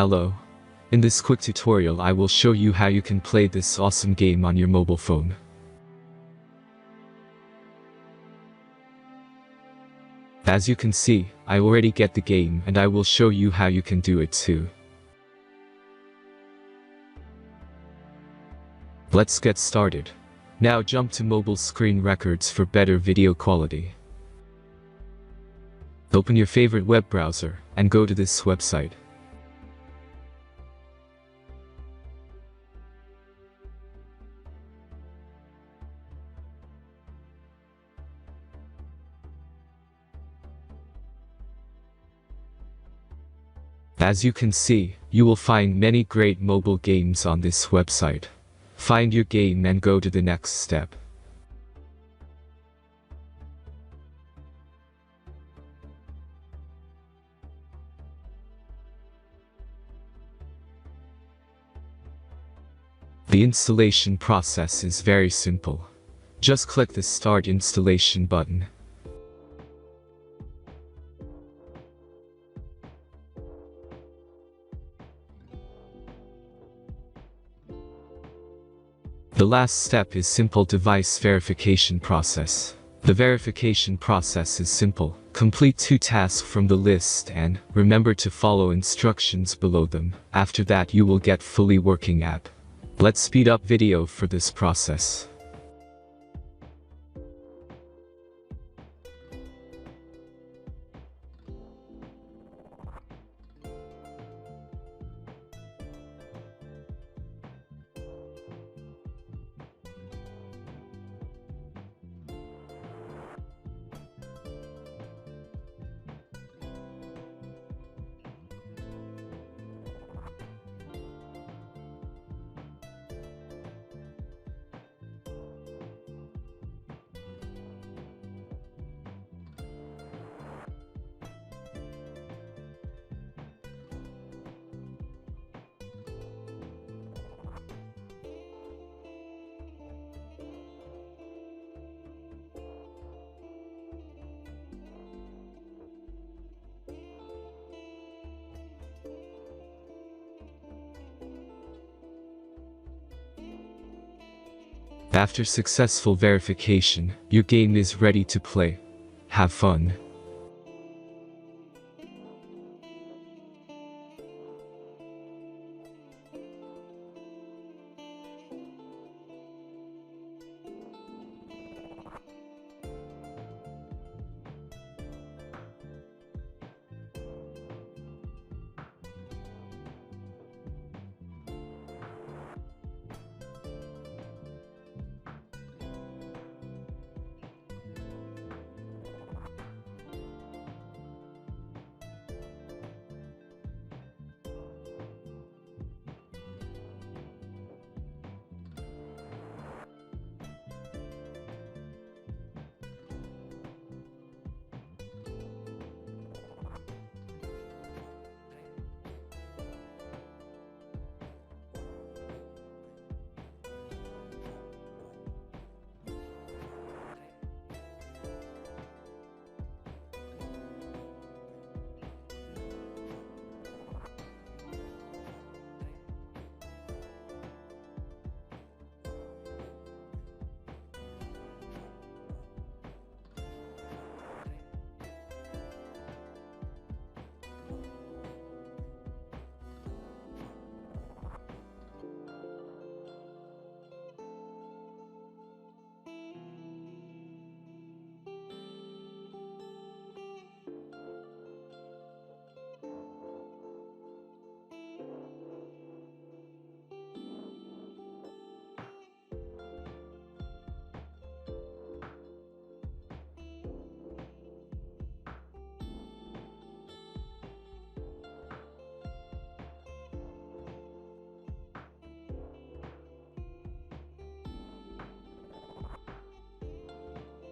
Hello. In this quick tutorial I will show you how you can play this awesome game on your mobile phone. As you can see, I already get the game and I will show you how you can do it too. Let's get started. Now jump to mobile screen records for better video quality. Open your favorite web browser and go to this website. As you can see, you will find many great mobile games on this website. Find your game and go to the next step. The installation process is very simple. Just click the Start Installation button. The last step is simple device verification process. The verification process is simple. Complete 2 tasks from the list and remember to follow instructions below them. After that you will get fully working app. Let's speed up video for this process. After successful verification, your game is ready to play. Have fun.